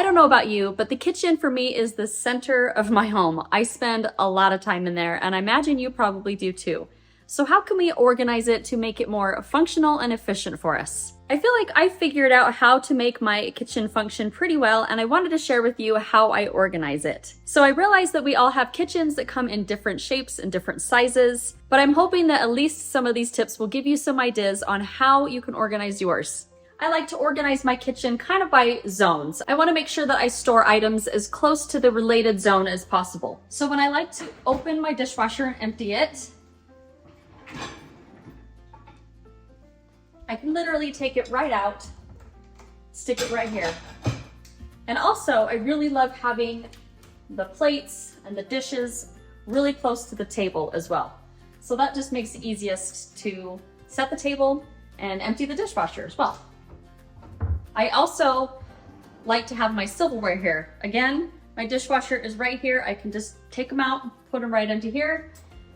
don't know about you, but the kitchen for me is the center of my home. I spend a lot of time in there, and I imagine you probably do too. So how can we organize it to make it more functional and efficient for us? I feel like I figured out how to make my kitchen function pretty well, and I wanted to share with you how I organize it. So I realized that we all have kitchens that come in different shapes and different sizes, but I'm hoping that at least some of these tips will give you some ideas on how you can organize yours. I like to organize my kitchen kind of by zones. I want to make sure that I store items as close to the related zone as possible. So when I like to open my dishwasher and empty it, I can literally take it right out, stick it right here. And also, I really love having the plates and the dishes really close to the table as well. So that just makes it easiest to set the table and empty the dishwasher as well. I also like to have my silverware here. Again, my dishwasher is right here. I can just take them out, put them right into here.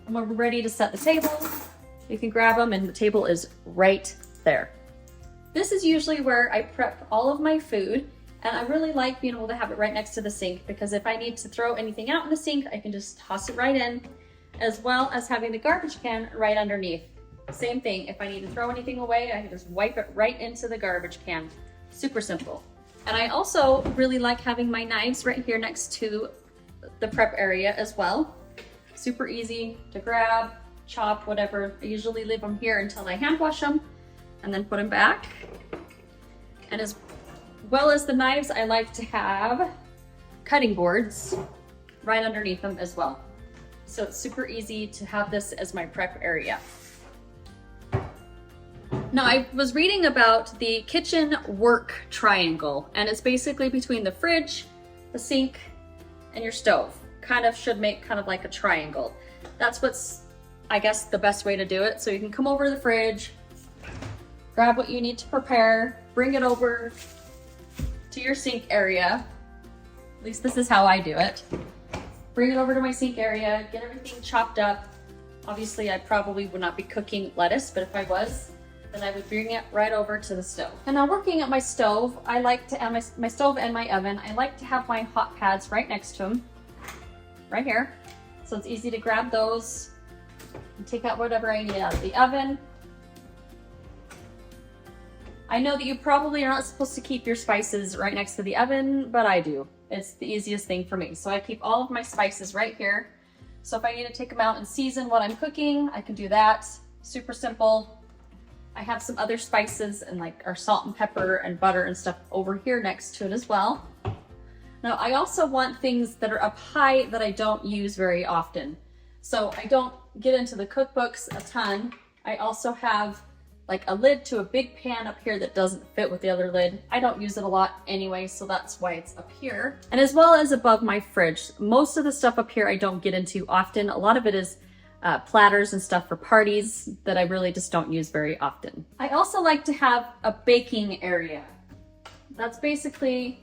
And when we're ready to set the table, you can grab them and the table is right there. This is usually where I prep all of my food, and I really like being able to have it right next to the sink, because if I need to throw anything out in the sink, I can just toss it right in, as well as having the garbage can right underneath. Same thing, if I need to throw anything away, I can just wipe it right into the garbage can. Super simple. And I also really like having my knives right here next to the prep area as well. Super easy to grab, chop, whatever. I usually leave them here until I hand wash them and then put them back. And as well as the knives, I like to have cutting boards right underneath them as well. So it's super easy to have this as my prep area. Now, I was reading about the kitchen work triangle, and it's basically between the fridge, the sink, and your stove. Kind of should make kind of like a triangle. That's what's, I guess, the best way to do it. So you can come over to the fridge, grab what you need to prepare, bring it over to your sink area. At least this is how I do it. Bring it over to my sink area, get everything chopped up. Obviously, I probably would not be cooking lettuce, but if I was, then I would bring it right over to the stove. And now working at my stove, I like to have my stove and my oven, I like to have my hot pads right next to them, right here. So it's easy to grab those and take out whatever I need out of the oven. I know that you probably are not supposed to keep your spices right next to the oven, but I do. It's the easiest thing for me. So I keep all of my spices right here. So if I need to take them out and season what I'm cooking, I can do that. Super simple. I have some other spices and like our salt and pepper and butter and stuff over here next to it as well. Now I also want things that are up high that I don't use very often. So I don't get into the cookbooks a ton. I also have like a lid to a big pan up here that doesn't fit with the other lid. I don't use it a lot anyway, so that's why it's up here. And as well as above my fridge. Most of the stuff up here I don't get into often. A lot of it is platters and stuff for parties that I really just don't use very often. I also like to have a baking area. That's basically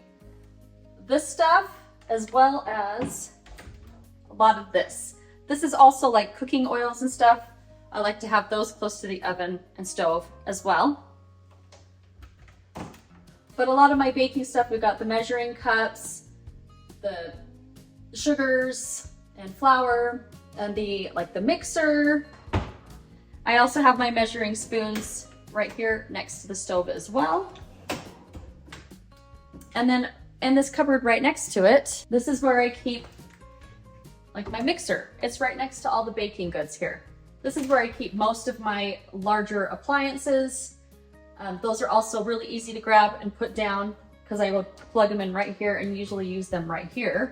this stuff as well as a lot of this. This is also like cooking oils and stuff. I like to have those close to the oven and stove as well. But a lot of my baking stuff, we've got the measuring cups, the sugars and flour, and the mixer. I also have my measuring spoons right here next to the stove as well. And then in this cupboard right next to it, this is where I keep like my mixer. It's right next to all the baking goods here. This is where I keep most of my larger appliances. Those are also really easy to grab and put down because I will plug them in right here and usually use them right here.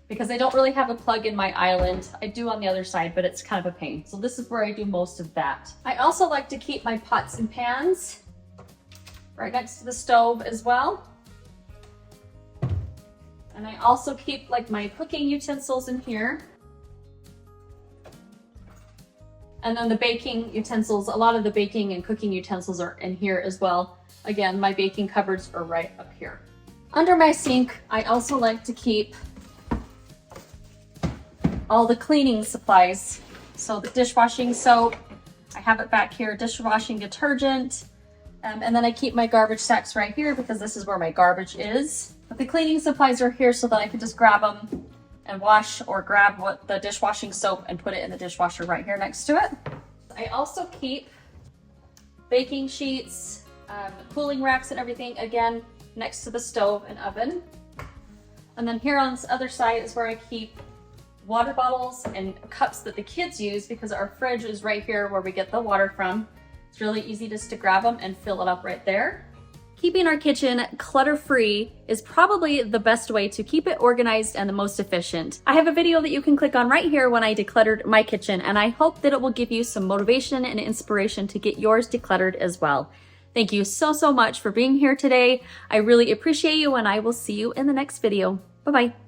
Because I don't really have a plug in my island. I do on the other side, but it's kind of a pain. So this is where I do most of that. I also like to keep my pots and pans right next to the stove as well. And I also keep like my cooking utensils in here. And then the baking utensils, a lot of the baking and cooking utensils are in here as well. Again, my baking cupboards are right up here. Under my sink, I also like to keep all the cleaning supplies. So the dishwashing soap, I have it back here, dishwashing detergent, and then I keep my garbage sacks right here because this is where my garbage is. But the cleaning supplies are here so that I can just grab them and wash, or grab the dishwashing soap and put it in the dishwasher right here next to it. I also keep baking sheets, cooling racks and everything, again, next to the stove and oven. And then here on this other side is where I keep water bottles and cups that the kids use, because our fridge is right here where we get the water from. It's really easy just to grab them and fill it up right there. Keeping our kitchen clutter-free is probably the best way to keep it organized and the most efficient. I have a video that you can click on right here when I decluttered my kitchen, and I hope that it will give you some motivation and inspiration to get yours decluttered as well. Thank you so much for being here today. I really appreciate you, and I will see you in the next video. Bye-bye.